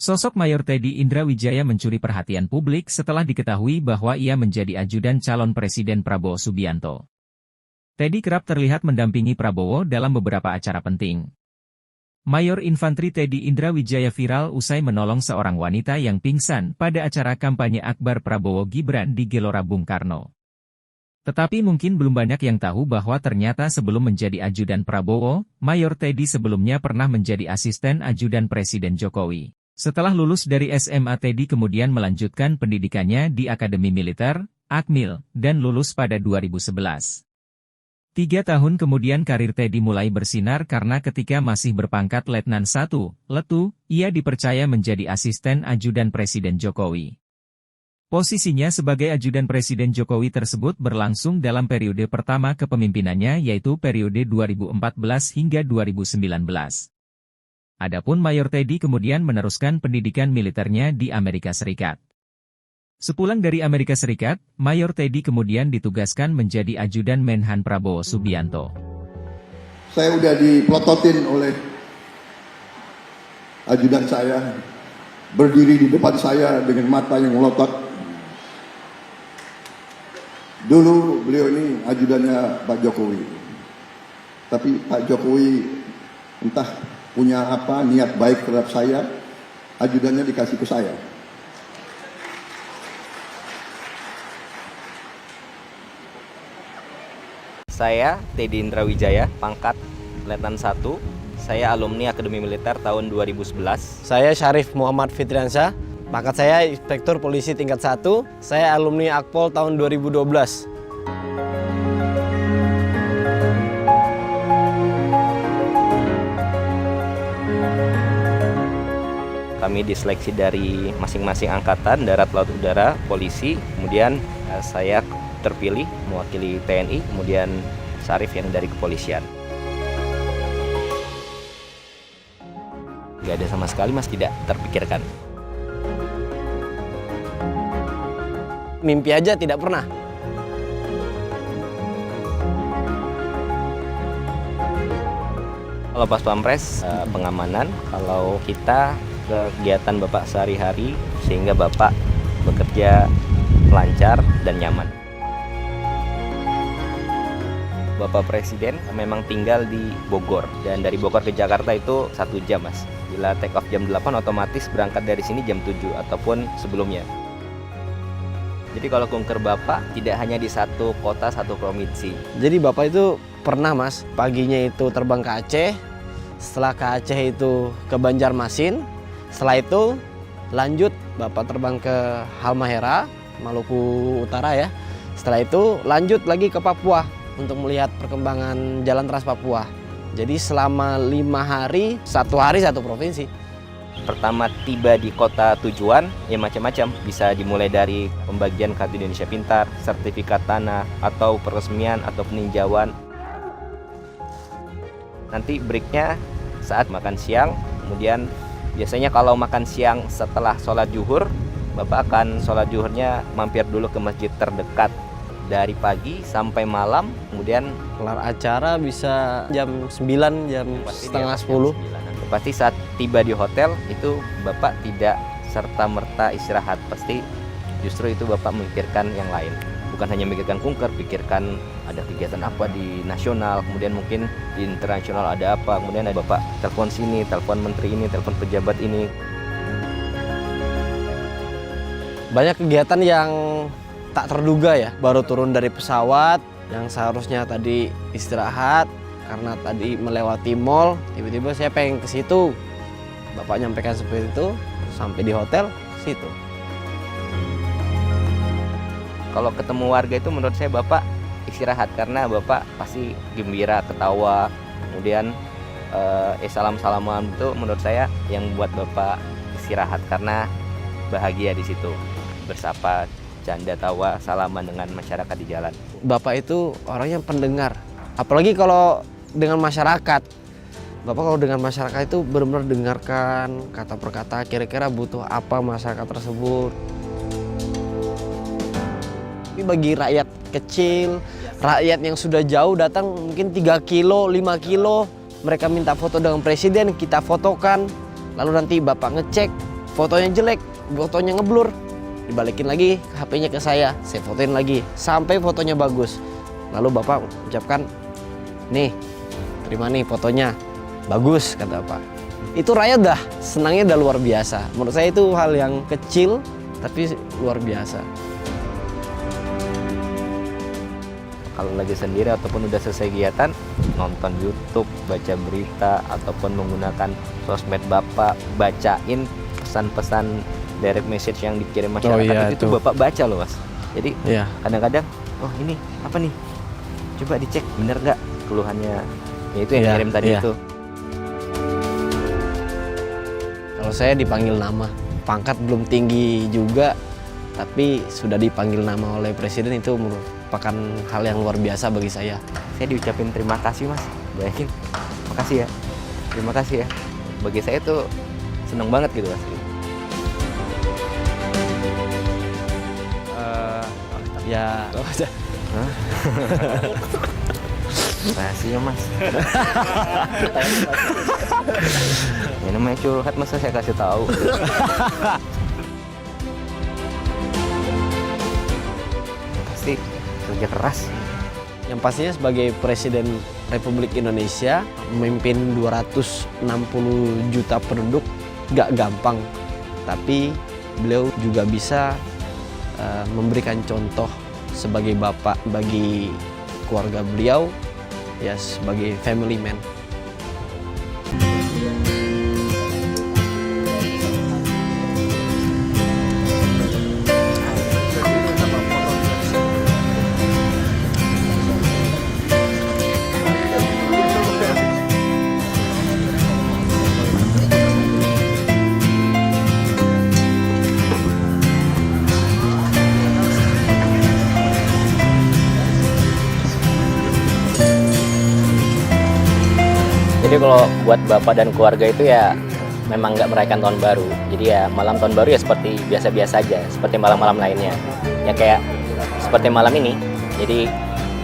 Sosok Mayor Teddy Indrawijaya mencuri perhatian publik setelah diketahui bahwa ia menjadi ajudan calon Presiden Prabowo Subianto. Teddy kerap terlihat mendampingi Prabowo dalam beberapa acara penting. Mayor Infantri Teddy Indrawijaya viral usai menolong seorang wanita yang pingsan pada acara kampanye akbar Prabowo Gibran di Gelora Bung Karno. Tetapi mungkin belum banyak yang tahu bahwa ternyata sebelum menjadi ajudan Prabowo, Mayor Teddy sebelumnya pernah menjadi asisten ajudan Presiden Jokowi. Setelah lulus dari SMA, Teddy kemudian melanjutkan pendidikannya di Akademi Militer, Akmil, dan lulus pada 2011. 3 tahun kemudian karir Teddy mulai bersinar karena ketika masih berpangkat Letnan 1, Letu, ia dipercaya menjadi asisten ajudan Presiden Jokowi. Posisinya sebagai ajudan Presiden Jokowi tersebut berlangsung dalam periode pertama kepemimpinannya yaitu periode 2014 hingga 2019. Adapun Mayor Teddy kemudian meneruskan pendidikan militernya di Amerika Serikat. Sepulang dari Amerika Serikat, Mayor Teddy kemudian ditugaskan menjadi ajudan Menhan Prabowo Subianto. Saya udah dipelototin oleh ajudan saya, berdiri di depan saya dengan mata yang melotot. Dulu beliau ini ajudannya Pak Jokowi. Tapi Pak Jokowi entah punya apa, niat baik terhadap saya, ajudannya dikasih ke saya. Saya Teddy Indrawijaya, pangkat Letnan 1. Saya alumni Akademi Militer tahun 2011. Saya Syarif Muhammad Fitriansyah, pangkat saya Inspektur Polisi tingkat 1. Saya alumni Akpol tahun 2012. Kami diseleksi dari masing-masing angkatan, darat, laut, udara, polisi. Kemudian saya terpilih mewakili TNI, kemudian Syarif yang dari kepolisian. Gak ada sama sekali, Mas, tidak terpikirkan. Mimpi aja tidak pernah. Kalau pas Pampres, pengamanan, kalau kita kegiatan Bapak sehari-hari sehingga Bapak bekerja lancar dan nyaman. Bapak Presiden memang tinggal di Bogor dan dari Bogor ke Jakarta itu 1 jam, Mas. Bila take off jam 8 otomatis berangkat dari sini jam 7 ataupun sebelumnya. Jadi kalau kunker Bapak tidak hanya di satu kota, satu provinsi. Jadi Bapak itu pernah, Mas, paginya itu terbang ke Aceh, setelah ke Aceh itu ke Banjarmasin. Setelah itu lanjut Bapak terbang ke Halmahera, Maluku Utara ya. Setelah itu lanjut lagi ke Papua untuk melihat perkembangan Jalan Trans Papua. Jadi selama 5 hari, 1 hari 1 provinsi. Pertama tiba di kota tujuan, ya macam-macam. Bisa dimulai dari pembagian kartu Indonesia Pintar, sertifikat tanah, atau peresmian atau peninjauan. Nanti breaknya saat makan siang, kemudian biasanya kalau makan siang setelah sholat zuhur, Bapak akan sholat zuhurnya mampir dulu ke masjid terdekat dari pagi sampai malam, kemudian Kelar acara bisa jam 9, jam setengah 10. Pasti saat tiba di hotel itu Bapak tidak serta-merta istirahat, pasti justru itu Bapak memikirkan yang lain. Bukan hanya memikirkan kunker, pikirkan ada kegiatan apa di nasional, kemudian mungkin di internasional ada apa, kemudian ada Bapak telepon sini, telepon menteri ini, telepon pejabat ini. Banyak kegiatan yang tak terduga ya, baru turun dari pesawat yang seharusnya tadi istirahat karena tadi melewati mall, tiba-tiba saya pengen ke situ. Bapak nyampaikan seperti itu, sampai di hotel ke situ. Kalau ketemu warga itu menurut saya Bapak istirahat karena Bapak pasti gembira, ketawa, kemudian salam-salaman itu menurut saya yang buat Bapak istirahat karena bahagia di situ, bersapa, canda tawa, salaman dengan masyarakat di jalan. Bapak itu orang yang pendengar, apalagi kalau dengan masyarakat. Bapak kalau dengan masyarakat itu benar-benar dengarkan kata per kata, kira-kira butuh apa masyarakat tersebut. Tapi bagi rakyat kecil, rakyat yang sudah jauh datang mungkin 3 kilo, 5 kilo, mereka minta foto dengan presiden, kita fotokan, lalu nanti Bapak ngecek fotonya jelek, fotonya ngeblur. Dibalikin lagi HP-nya ke saya fotoin lagi sampai fotonya bagus. Lalu Bapak ucapkan, nih, terima nih fotonya, bagus, kata Bapak. Itu rakyat dah senangnya udah luar biasa. Menurut saya itu hal yang kecil tapi luar biasa. Kalau lagi sendiri ataupun udah selesai kegiatan, nonton YouTube, baca berita, ataupun menggunakan sosmed Bapak, bacain pesan-pesan direct message yang dikirim masyarakat, itu Bapak baca loh, Mas. Jadi kadang-kadang, oh ini apa nih? Coba dicek bener nggak keluhannya. Ya itu yang kirim tadi itu. Kalau saya dipanggil nama, pangkat belum tinggi juga, tapi sudah dipanggil nama oleh Presiden, itu merupakan hal yang luar biasa bagi saya. Saya diucapin terima kasih, Mas. Bayangin, makasih ya, terima kasih ya. Bagi saya tuh seneng banget gitu, Mas. Ya, rahasia, Mas. Ya namanya curhat, masa saya kasih tahu. Pasti kerja keras. yang pastinya sebagai Presiden Republik Indonesia, memimpin 260 juta penduduk gak gampang. Tapi beliau juga bisa memberikan contoh sebagai bapak bagi keluarga beliau, ya sebagai family man. Jadi kalau buat bapak dan keluarga itu ya memang nggak merayakan tahun baru. Jadi ya malam tahun baru ya seperti biasa-biasa aja, seperti malam-malam lainnya. Ya kayak seperti malam ini. Jadi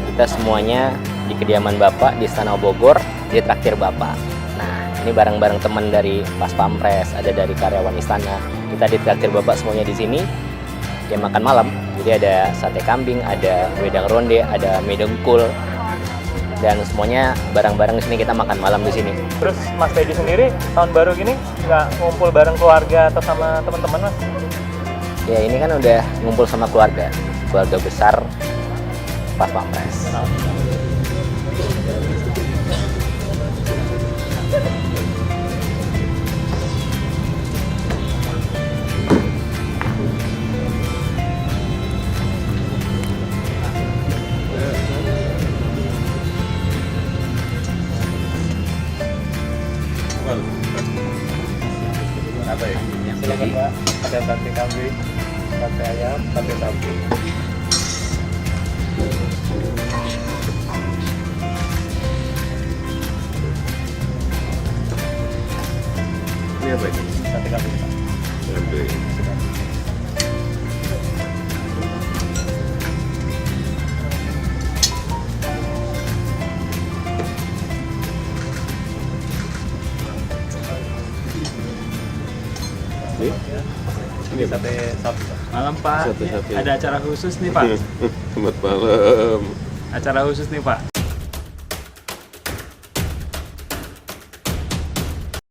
kita semuanya di kediaman bapak di Istana Bogor, di traktir bapak. Nah ini bareng-bareng teman dari Pas Pampres, ada dari karyawan istana. Kita di traktir bapak semuanya di sini. Ya makan malam. Jadi ada sate kambing, ada wedang ronde, ada mie dengkul. Dan semuanya bareng-bareng di sini, kita makan malam di sini. Terus Mas Teddy sendiri tahun baru gini nggak ngumpul bareng keluarga atau sama teman-teman, Mas? Ya ini kan udah ngumpul sama keluarga besar Pas Pampres. Apa ya? Silakan Pak. Ada sate kambing, sate ayam, sate sapi. Ini apa ini? Sate kambing, Pak. Ini sate sapi, Pak. Malam, Pak. Sate sapi. Ada acara khusus nih, Pak. Selamat malam. Acara khusus nih, Pak.